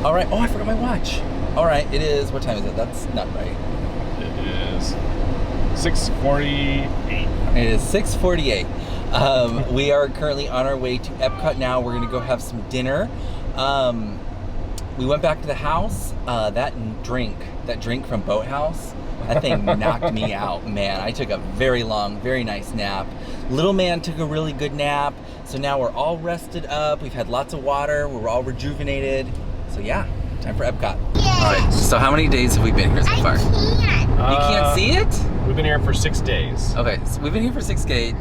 All right. Oh, I forgot my watch. All right. It is. What time is it? That's not right. It is 6:48. It is 6:48. We are currently on our way to Epcot now. We're gonna go have some dinner. We went back to the house. That drink from Boathouse, that thing knocked me out, man. I took a very long, very nice nap. Little man took a really good nap. So now we're all rested up. We've had lots of water. We're all rejuvenated. So yeah, time for Epcot. Yes. All right. So how many days have we been here so far? I can't. You can't see it? We've been here for 6 days. Okay, so we've been here for 6 days.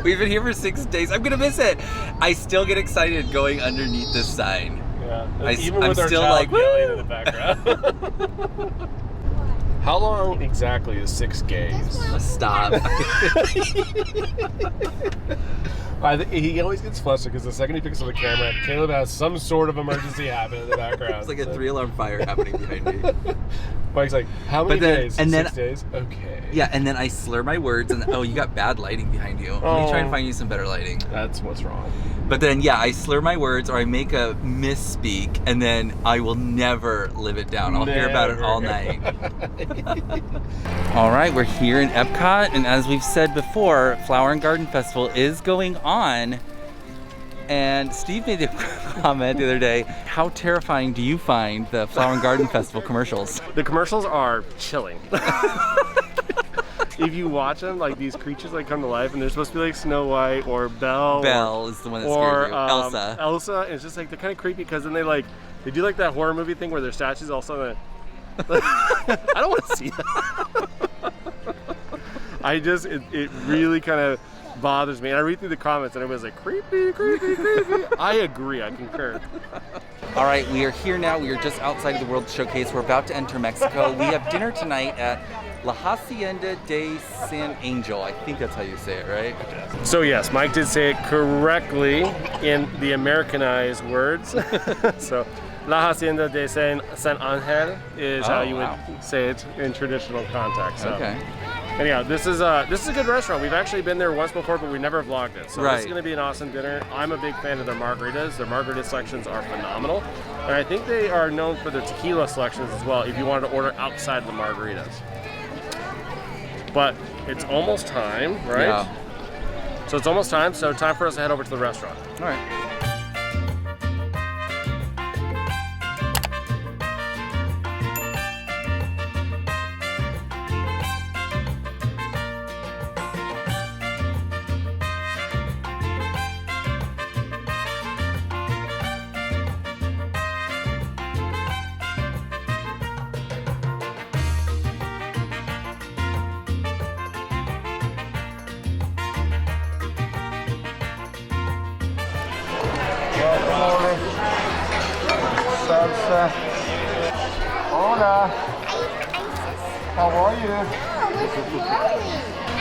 We've been here for 6 days. I'm gonna miss it. I still get excited going underneath this sign. Yeah. Even I'm with our still child like, yelling in the background. How long exactly is 6 days? Stop. He always gets flustered because the second he picks up the camera, Caleb has some sort of emergency happen in the background. It's like a 3-alarm fire happening behind me. Mike's like, how many days? And 6 days? Okay. Yeah, and then I slur my words and oh, you got bad lighting behind you. Let me try and find you some better lighting. That's what's wrong. But then, yeah, I slur my words or I make a misspeak and then I will never live it down. I'll hear about it all night. All right, we're here in Epcot, and as we've said before, Flower and Garden Festival is going on. And Steve made a comment the other day, how terrifying do you find the Flower and Garden Festival commercials? The commercials are chilling. If you watch them, like these creatures like come to life, and they're supposed to be like Snow White or Belle. Belle is the one that scares you. Elsa. Elsa, and it's just like they're kind of creepy because then they do like that horror movie thing where their statues all of a sudden. I don't want to see that. It really kind of bothers me. And I read through the comments and everybody's like, creepy, creepy, creepy. I agree, I concur. All right, we are here now. We are just outside of the World Showcase. We're about to enter Mexico. We have dinner tonight at La Hacienda de San Angel. I think that's how you say it, right? So yes, Mike did say it correctly in the Americanized words. So La Hacienda de San Angel is how you would say it in traditional context. So. Okay. Anyhow, this is a good restaurant. We've actually been there once before, but we never vlogged it. So This is going to be an awesome dinner. I'm a big fan of their margaritas. Their margarita selections are phenomenal. And I think they are known for their tequila selections as well, if you wanted to order outside of the margaritas. But it's almost time, right? Yeah. So it's almost time, so time for us to head over to the restaurant. All right. Salsa. Hola. How are you?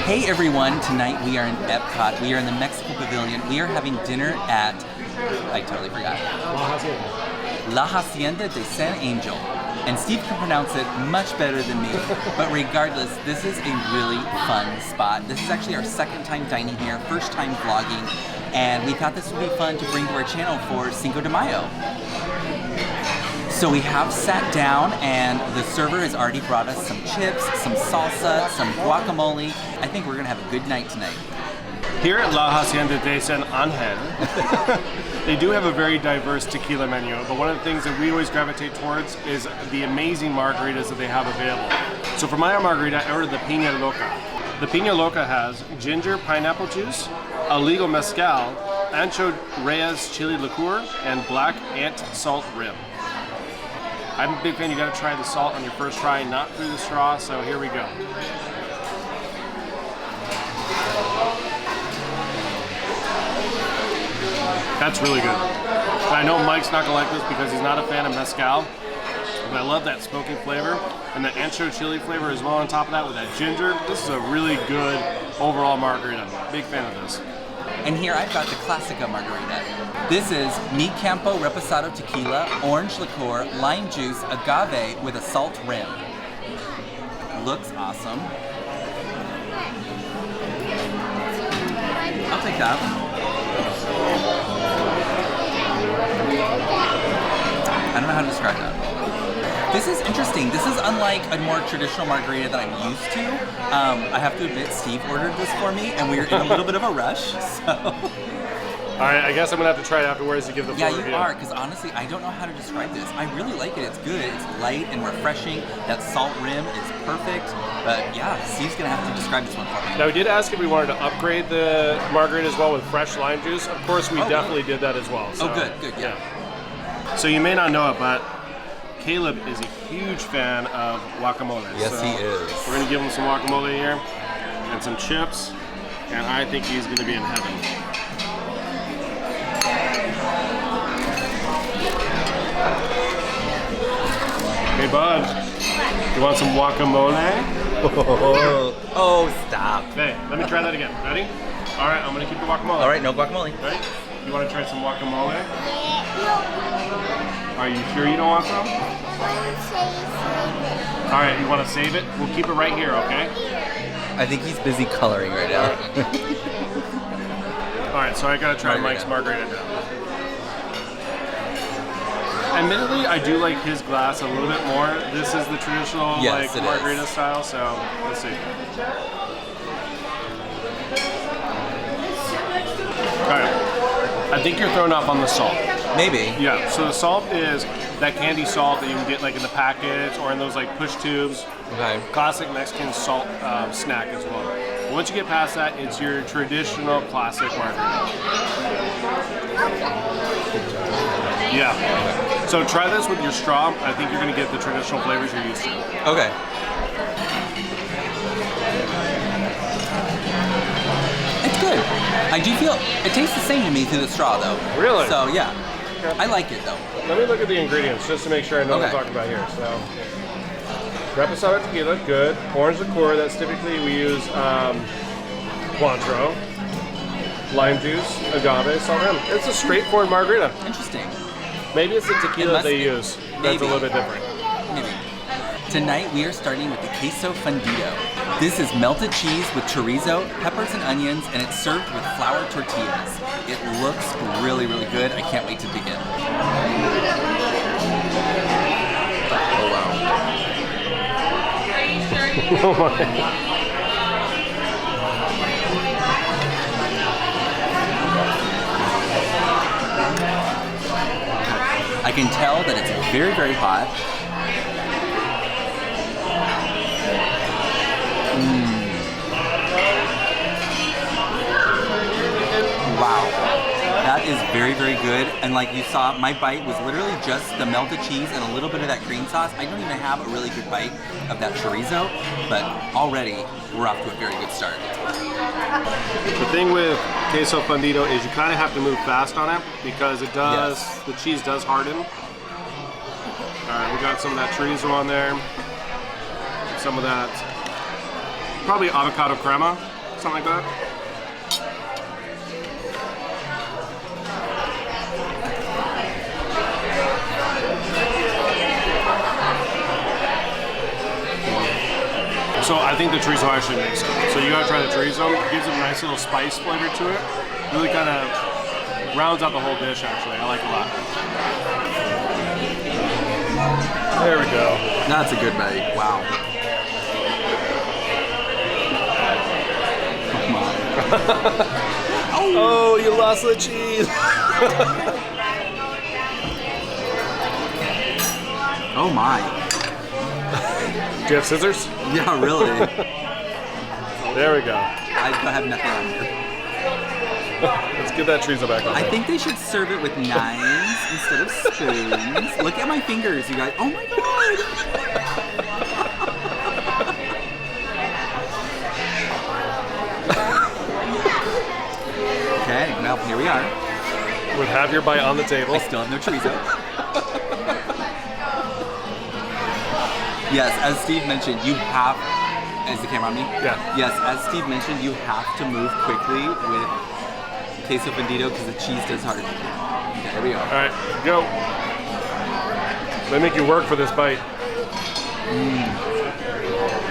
Hey everyone, tonight we are in Epcot. We are in the Mexico Pavilion. We are having dinner at, I totally forgot. La Hacienda de San Angel. And Steve can pronounce it much better than me. But regardless, this is a really fun spot. This is actually our second time dining here, first time vlogging. And we thought this would be fun to bring to our channel for Cinco de Mayo. So we have sat down and the server has already brought us some chips, some salsa, some guacamole. I think we're gonna have a good night tonight. Here at La Hacienda de San Angel, they do have a very diverse tequila menu, but one of the things that we always gravitate towards is the amazing margaritas that they have available. So for my margarita, I ordered the Piña Loca. The Piña Loca has ginger pineapple juice, a legal mezcal, Ancho Reyes chili liqueur, and black ant salt rim. I'm a big fan. You got to try the salt on your first try, not through the straw. So here we go. That's really good. I know Mike's not gonna like this because he's not a fan of mezcal, but I love that smoky flavor and the ancho chili flavor as well on top of that with that ginger. This is a really good overall margarita. Big fan of this. And here I've got the Classica margarita. This is Mi Campo Reposado Tequila, orange liqueur, lime juice, agave with a salt rim. Looks awesome. I'll take that. This is interesting. This is unlike a more traditional margarita that I'm used to. I have to admit, Steve ordered this for me, and we were in a little bit of a rush, so... All right, I guess I'm gonna have to try it afterwards to give the full review. Yeah, you are, because honestly, I don't know how to describe this. I really like it. It's good. It's light and refreshing. That salt rim is perfect. But yeah, Steve's gonna have to describe this one for me. Now, we did ask if we wanted to upgrade the margarita as well with fresh lime juice. Of course, we definitely did that as well. So, good, yeah. So you may not know it, but Caleb is a huge fan of guacamole. Yes, so he is. We're gonna give him some guacamole here and some chips, and I think he's gonna be in heaven. Hey, bud, you want some guacamole? Oh, stop. Hey, let me try that again. Ready? All right, I'm gonna keep the guacamole. All right, no guacamole. Ready? You want to try some guacamole? Are you sure you don't want some? All right, you want to save it? We'll keep it right here, okay? I think he's busy coloring right now. All right, so I gotta try Mike's margarita now. Admittedly, I do like his glass a little bit more. This is the traditional margarita style, so let's see. Alright, I think you're thrown off on the salt. Maybe. Yeah, so the salt is that candy salt that you can get like in the packets or in those like push tubes. Okay. Classic Mexican salt snack as well. But once you get past that, it's your traditional classic margarita. Yeah. So try this with your straw. I think you're going to get the traditional flavors you're used to. Okay. It's good. I do feel it tastes the same to me through the straw though. Really? So yeah. I like it though. Let me look at the ingredients just to make sure I know what I'm talking about here. So, reposado tequila, good. Orange liqueur, that's typically we use Cointreau. Lime juice, agave, salt rim. It's a straightforward margarita. Interesting. Maybe it's the tequila they use. That's a little bit different. Maybe. Tonight we are starting with the Queso Fundido. This is melted cheese with chorizo, peppers and onions, and it's served with flour tortillas. It looks really, really good. I can't wait to dig in. Oh wow. Oh my. I can tell that it's very, very hot. Wow. That is very, very good. And like you saw, my bite was literally just the melted cheese and a little bit of that green sauce. I don't even have a really good bite of that chorizo, but already we're off to a very good start. The thing with Queso Fundido is you kind of have to move fast on it because it does, the cheese does harden. Alright, we got some of that chorizo on there. Some of that, probably avocado crema, something like that. So I think the chorizo actually makes it. So you gotta try the chorizo. It gives it a nice little spice flavor to it. Really kind of rounds out the whole dish actually. I like it a lot. There we go. That's a good bite. Wow. Oh, you lost the cheese. Oh my. Do you have scissors? Yeah, really. There we go. I have nothing on here. Let's get that chorizo back on I there. think they should serve it with knives instead of spoons. Look at my fingers, you guys. Oh my god! Okay, well, here we are. With have your bite on the table. I still have no chorizo. Yes, as Steve mentioned, you have... Is the camera on me? Yeah. Yes, as Steve mentioned, you have to move quickly with Queso Fundido because the cheese does harden. Okay, here we are. All right, go. They make you work for this bite.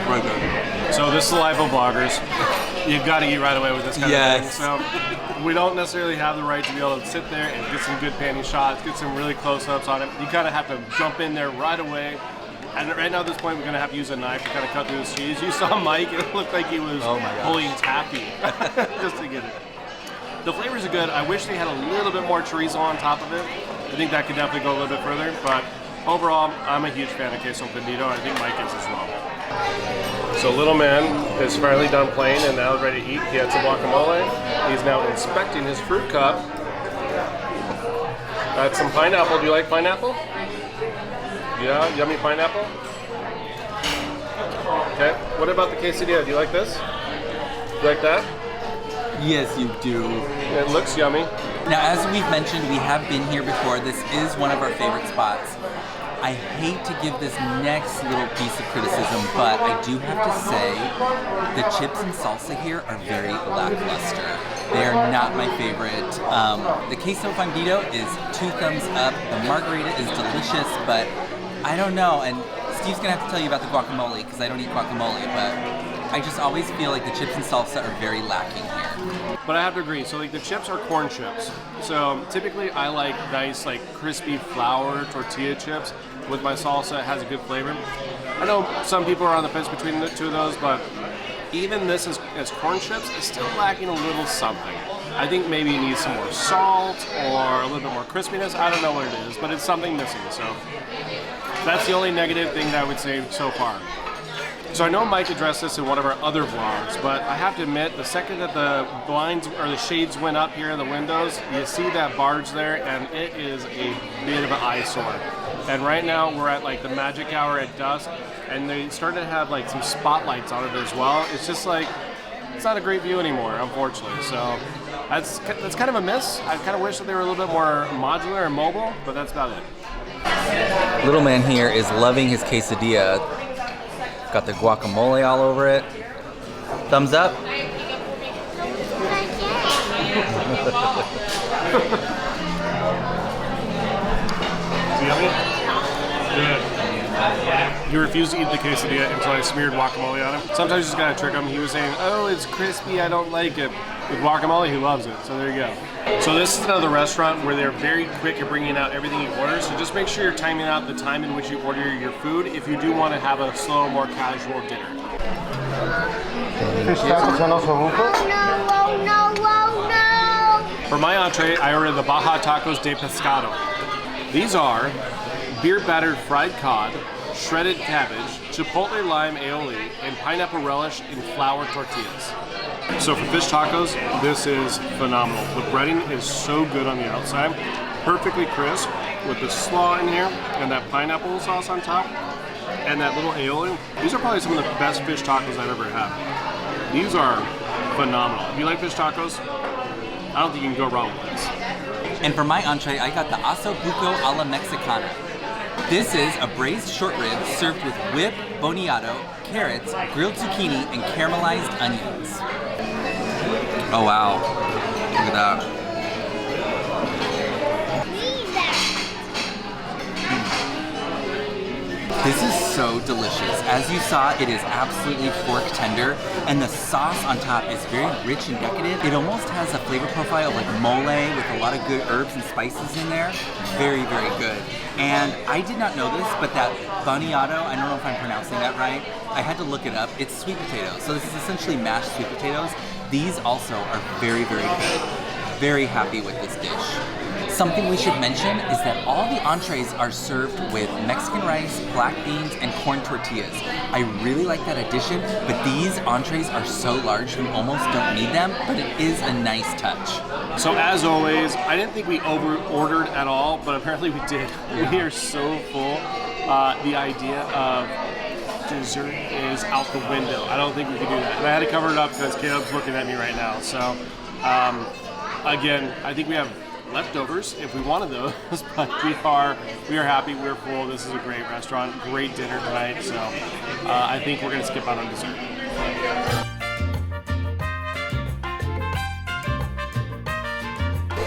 Right good. So this is the life of vloggers. You've got to eat right away with this kind of thing. So we don't necessarily have the right to be able to sit there and get some good panning shots, get some really close-ups on it. You kind of have to jump in there right away, And right now at this point, we're gonna have to use a knife to kind of cut through this cheese. You saw Mike; it looked like he was pulling taffy just to get it. The flavors are good. I wish they had a little bit more chorizo on top of it. I think that could definitely go a little bit further. But overall, I'm a huge fan of Queso Fundido. I think Mike is as well. So little man is finally done playing and now ready to eat. He had some guacamole. He's now inspecting his fruit cup. That's some pineapple. Do you like pineapple? Yeah, yummy pineapple. Okay, what about the quesadilla? Do you like this? Do you like that? Yes, you do. It looks yummy. Now, as we've mentioned, we have been here before. This is one of our favorite spots. I hate to give this next little piece of criticism, but I do have to say the chips and salsa here are very lackluster. They are not my favorite. The Queso Fundido is 2 thumbs up. The margarita is delicious, but I don't know. And Steve's gonna have to tell you about the guacamole because I don't eat guacamole, but I just always feel like the chips and salsa are very lacking here. But I have to agree. So like the chips are corn chips. So typically I like nice like crispy flour tortilla chips with my salsa. It has a good flavor. I know some people are on the fence between the two of those, but even this as corn chips is still lacking a little something. I think maybe it needs some more salt or a little bit more crispiness. I don't know what it is, but it's something missing. So that's the only negative thing that I would say so far. So I know Mike addressed this in one of our other vlogs, but I have to admit, the second that the blinds or the shades went up here in the windows, you see that barge there, and it is a bit of an eyesore. And right now we're at like the magic hour at dusk, and they started to have like some spotlights on it as well. It's just like, it's not a great view anymore, unfortunately. So that's kind of a miss. I kind of wish that they were a little bit more modular and mobile, but that's about it. Little man here is loving his quesadilla. Got the guacamole all over it. Thumbs up. Yummy? Good. He refused to eat the quesadilla until I smeared guacamole on him. Sometimes you just gotta trick him. He was saying, oh, it's crispy, I don't like it. With guacamole, he loves it. So there you go. So this is another restaurant where they're very quick at bringing out everything you order. So just make sure you're timing out the time in which you order your food if you do want to have a slow, more casual dinner. Fish tacos and osobuco. Oh no, oh no. For my entree, I ordered the Baja Tacos de Pescado. These are beer battered fried cod, shredded cabbage, chipotle lime aioli, and pineapple relish in flour tortillas. So for fish tacos, this is phenomenal. The breading is so good on the outside, perfectly crisp with the slaw in here and that pineapple sauce on top and that little aioli. These are probably some of the best fish tacos I've ever had. These are phenomenal. If you like fish tacos, I don't think you can go wrong with this. And for my entree, I got the osobuco a la Mexicana. This is a braised short rib served with whip, boniato, carrots, grilled zucchini, and caramelized onions. Oh wow, look at that. This is so delicious. As you saw, it is absolutely fork tender, and the sauce on top is very rich and decadent. It almost has a flavor profile of like mole with a lot of good herbs and spices in there. Very, very good. And I did not know this, but that boniato, I don't know if I'm pronouncing that right, I had to look it up. It's sweet potatoes. So this is essentially mashed sweet potatoes. These also are very, very good. Very happy with this dish. Something we should mention is that all the entrees are served with Mexican rice, black beans, and corn tortillas. I really like that addition, but these entrees are so large you almost don't need them, but it is a nice touch. So as always, I didn't think we over-ordered at all, but apparently we did. We are so full. The idea of dessert is out the window. I don't think we can do that. And I had to cover it up because Caleb's looking at me right now. So again, I think we have leftovers if we wanted those, but we are happy, we're full. This is a great restaurant, great dinner tonight. So I think we're gonna skip out on dessert.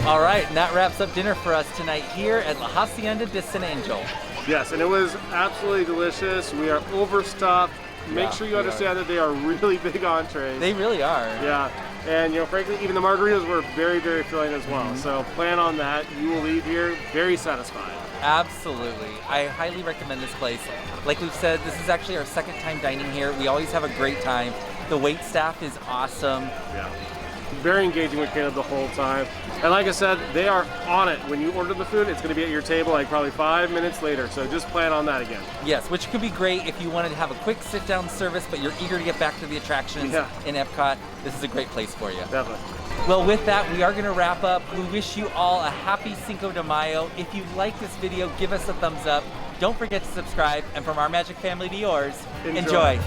All right, and that wraps up dinner for us tonight here at La Hacienda de San Angel. Yes, and it was absolutely delicious. We are overstuffed. Make sure you understand that they are really big entrees. They really are. Yeah, and frankly, even the margaritas were very, very filling as well. So plan on that. You will leave here very satisfied. Absolutely. I highly recommend this place. Like we've said, this is actually our second time dining here. We always have a great time. The wait staff is awesome. Yeah. Very engaging with Caleb the whole time. And like I said, they are on it. When you order the food, it's going to be at your table like probably 5 minutes later. So just plan on that again. Yes, which could be great if you wanted to have a quick sit-down service, but you're eager to get back to the attractions in Epcot. This is a great place for you. Definitely. Well, with that, we are going to wrap up. We wish you all a happy Cinco de Mayo. If you like this video, give us a thumbs up. Don't forget to subscribe. And from our magic family to yours, enjoy.